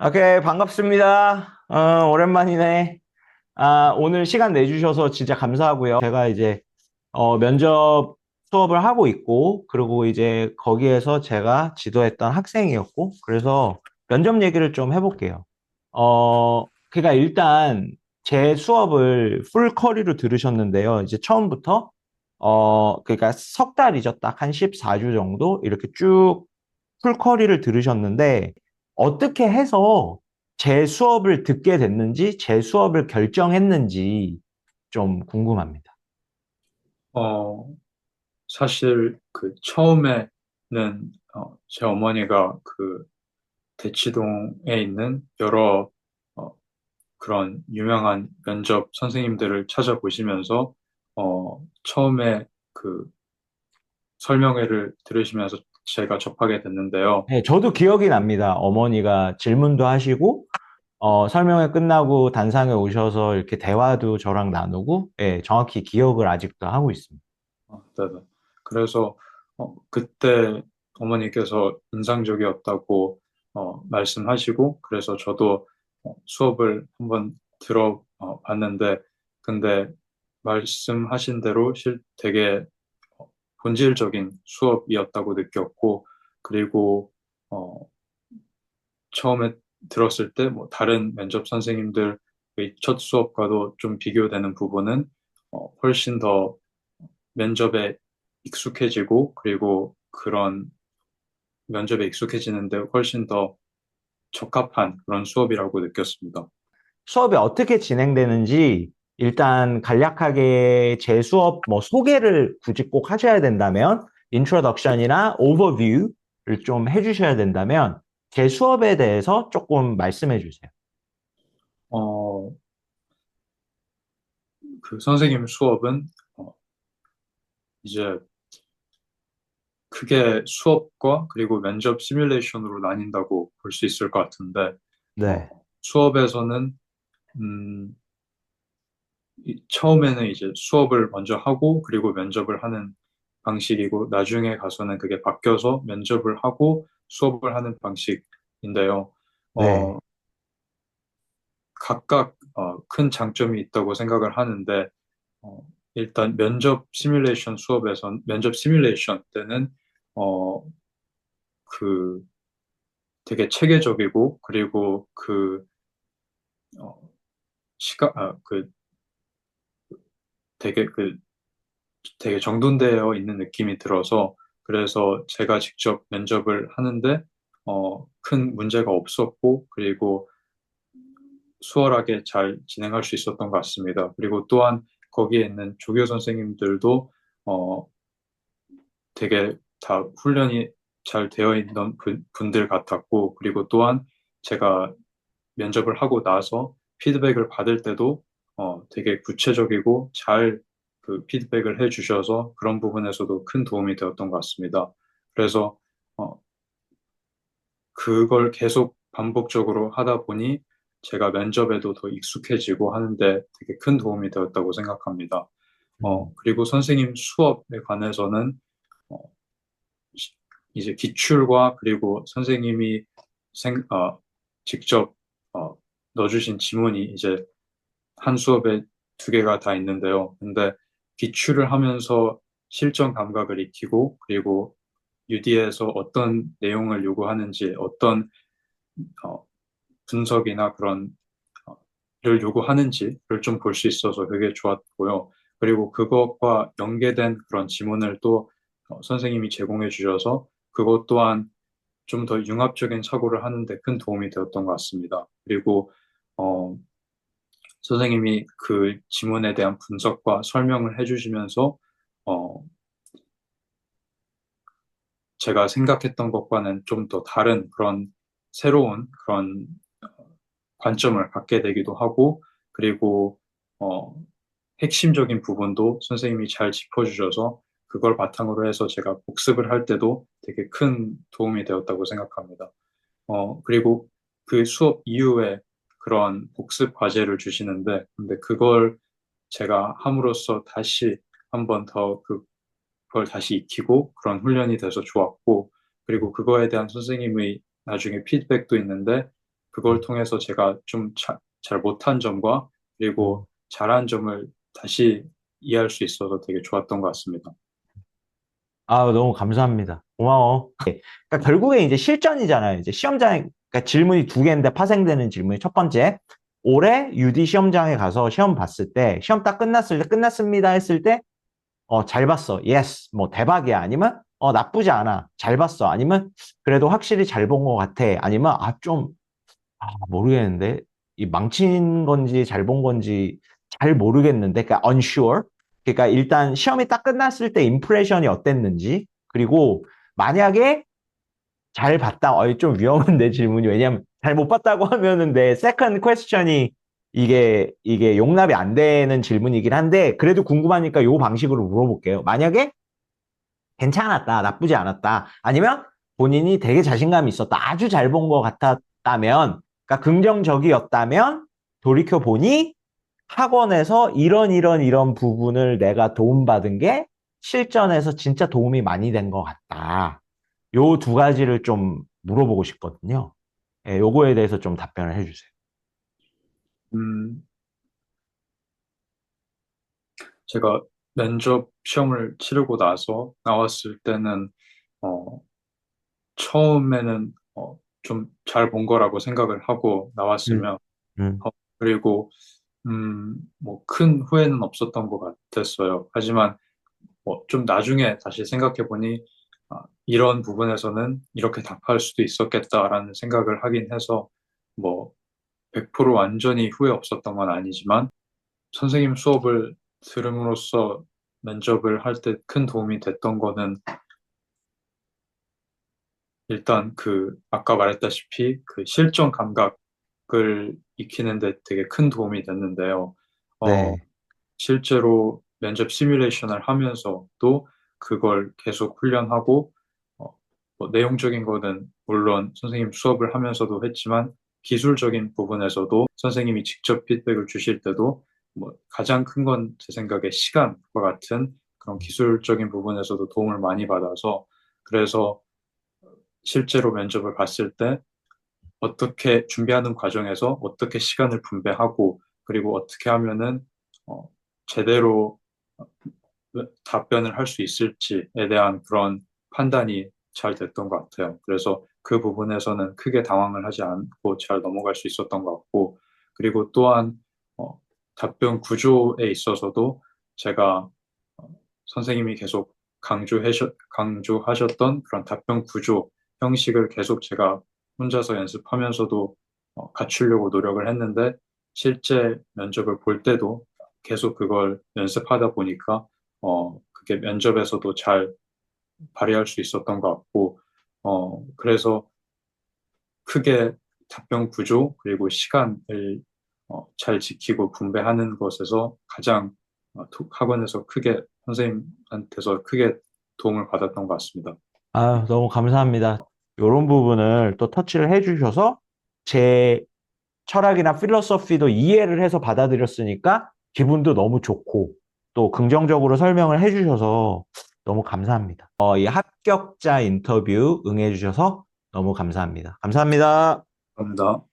오케이, 반갑습니다. 오랜만이네. 오늘 시간 내주셔서 진짜 감사하고요. 제가 이제, 면접 수업을 하고 있고, 그리고 이제 거기에서 제가 지도했던 학생이었고, 그래서 면접 얘기를 좀 해볼게요. 그러니까 일단 제 수업을 풀 커리로 들으셨는데요. 이제 처음부터, 그러니까 석 달이죠. 딱 한 14주 정도 이렇게 쭉 풀커리를 들으셨는데 어떻게 해서 제 수업을 듣게 됐는지, 제 수업을 결정했는지 좀 궁금합니다. 어, 사실 그 처음에는 제 어머니가 그 대치동에 있는 여러 어, 그런 유명한 면접 선생님들을 찾아보시면서 처음에 그 설명회를 들으시면서 제가 접하게 됐는데요. 네, 저도 기억이 납니다. 어머니가 질문도 하시고, 설명회 끝나고 단상에 오셔서 이렇게 대화도 저랑 나누고, 예, 정확히 기억을 아직도 하고 있습니다. 네네. 그래서 그때 어머니께서 인상적이었다고 말씀하시고 그래서 저도 수업을 한번 들어 봤는데 근데 말씀하신 대로 되게 어, 본질적인 수업이었다고 느꼈고 그리고 어, 처음에 들었을 때 뭐 다른 면접 선생님들의 첫 수업과도 좀 비교되는 부분은 훨씬 더 면접에 익숙해지고 그리고 그런 면접에 익숙해지는데 훨씬 더 적합한 그런 수업이라고 느꼈습니다. 수업이 어떻게 진행되는지 일단 간략하게 제 수업 뭐 소개를 굳이 꼭 하셔야 된다면 인트로덕션이나 오버뷰를 좀 해주셔야 된다면 제 수업에 대해서 조금 말씀해 주세요. 어, 그 선생님 수업은 이제 크게 수업과 그리고 면접 시뮬레이션으로 나뉜다고 볼 수 있을 것 같은데 어, 네. 수업에서는 처음에는 이제 수업을 먼저 하고 그리고 면접을 하는 방식이고 나중에 가서는 그게 바뀌어서 면접을 하고 수업을 하는 방식인데요. 네. 어, 각각 큰 장점이 있다고 생각을 하는데 어, 일단 면접 시뮬레이션 때는 어, 그 되게 체계적이고 그리고 그 어, 그 되게 그 되게 정돈되어 있는 느낌이 들어서 그래서 제가 직접 면접을 하는데 큰 문제가 없었고 그리고 수월하게 잘 진행할 수 있었던 것 같습니다. 그리고 또한 거기에 있는 조교 선생님들도 어, 되게 다 훈련이 잘 되어 있는 분들 같았고 그리고 또한 제가 면접을 하고 나서 피드백을 받을 때도 되게 구체적이고 잘 그 피드백을 해주셔서 그런 부분에서도 큰 도움이 되었던 것 같습니다. 그래서 어, 그걸 계속 반복적으로 하다 보니 제가 면접에도 더 익숙해지고 하는데 되게 큰 도움이 되었다고 생각합니다. 음. 그리고 선생님 수업에 관해서는 어, 이제 기출과 그리고 선생님이 직접 어, 넣어주신 지문이 이제 한 수업에 두 개가 다 있는데요. 근데 기출을 하면서 실전 감각을 익히고 그리고 UD에서 어떤 내용을 요구하는지 어떤 어, 분석이나 그런 어, 를 요구하는지를 좀 볼 수 있어서 되게 좋았고요. 그리고 그것과 연계된 그런 지문을 또 선생님이 제공해 주셔서 그것 또한 좀 더 융합적인 사고를 하는데 큰 도움이 되었던 것 같습니다. 그리고 어, 선생님이 그 지문에 대한 분석과 설명을 해주시면서 어, 제가 생각했던 것과는 좀 더 다른 그런 새로운 그런 관점을 갖게 되기도 하고 그리고 어, 핵심적인 부분도 선생님이 잘 짚어주셔서 그걸 바탕으로 해서 제가 복습을 할 때도 되게 큰 도움이 되었다고 생각합니다. 그리고 그 수업 이후에 그런 복습 과제를 주시는데, 근데 그걸 제가 함으로써 다시 한번 더 그걸 다시 익히고 그런 훈련이 돼서 좋았고, 그리고 그거에 대한 선생님의 나중에 피드백도 있는데, 그걸 통해서 제가 좀 잘 못한 점과 그리고 잘한 점을 다시 이해할 수 있어서 되게 좋았던 것 같습니다. 아, 너무 감사합니다. 고마워. 그러니까 결국에 이제 실전이잖아요. 이제 시험장에, 그러니까 질문이 두 개인데 파생되는 질문이 첫 번째, 올해 UD 시험장에 가서 시험 봤을 때, 시험 딱 끝났을 때, 끝났습니다 했을 때, 잘 봤어. 예스. 뭐 대박이야. 아니면, 나쁘지 않아. 잘 봤어. 아니면, 그래도 확실히 잘 본 것 같아. 아니면, 모르겠는데, 이 망친 건지 잘 본 건지 잘 모르겠는데, 그러니까 unsure. 그러니까 일단 시험이 딱 끝났을 때 임프레션이 어땠는지, 그리고 만약에 잘 봤다. 좀 위험한데 질문이. 왜냐면 잘 못 봤다고 하면은 내 세컨드 퀘스천이 이게 용납이 안 되는 질문이긴 한데, 그래도 궁금하니까 요 방식으로 물어볼게요. 만약에 괜찮았다, 나쁘지 않았다, 아니면 본인이 되게 자신감이 있었다, 아주 잘 본 것 같았다면, 그러니까 긍정적이었다면, 돌이켜 보니 학원에서 이런 부분을 내가 도움받은 게 실전에서 진짜 도움이 많이 된 것 같다. 요 두 가지를 좀 물어보고 싶거든요. 예, 요거에 대해서 좀 답변을 해주세요. 음, 제가 면접 시험을 치르고 나서 나왔을 때는 어, 처음에는 좀 잘 본 거라고 생각을 하고 음, 나왔으면 음, 그리고 뭐 큰 후회는 없었던 것 같았어요. 하지만 뭐 좀 나중에 다시 생각해 보니 이런 부분에서는 이렇게 답할 수도 있었겠다라는 생각을 하긴 해서 뭐 100% 완전히 후회 없었던 건 아니지만 선생님 수업을 들음으로써 면접을 할 때 큰 도움이 됐던 거는 일단 그 아까 말했다시피 그 실전 감각을 익히는데 되게 큰 도움이 됐는데요. 어, 네, 실제로 면접 시뮬레이션을 하면서도 그걸 계속 훈련하고 어, 뭐 내용적인 거는 물론 선생님 수업을 하면서도 했지만 기술적인 부분에서도 선생님이 직접 피드백을 주실 때도 뭐 가장 큰 건 제 생각에 시간과 같은 그런 기술적인 부분에서도 도움을 많이 받아서 그래서 실제로 면접을 봤을 때 어떻게 준비하는 과정에서 어떻게 시간을 분배하고 그리고 어떻게 하면은 어, 제대로 답변을 할 수 있을지에 대한 그런 판단이 잘 됐던 것 같아요. 그래서 그 부분에서는 크게 당황을 하지 않고 잘 넘어갈 수 있었던 것 같고 그리고 또한 어, 답변 구조에 있어서도 제가 어, 선생님이 계속 강조하셨던 그런 답변 구조 형식을 계속 제가 혼자서 연습하면서도 갖추려고 노력을 했는데 실제 면접을 볼 때도 계속 그걸 연습하다 보니까 그게 면접에서도 잘 발휘할 수 있었던 것 같고 그래서 크게 답변 구조 그리고 시간을 잘 지키고 분배하는 것에서 가장 학원에서 크게 선생님한테서 크게 도움을 받았던 것 같습니다. 너무 감사합니다. 요런 부분을 또 터치를 해주셔서 제 철학이나 필로소피도 이해를 해서 받아들였으니까 기분도 너무 좋고 또 긍정적으로 설명을 해주셔서 너무 감사합니다. 이 합격자 인터뷰 응해주셔서 너무 감사합니다. 감사합니다. 감사합니다.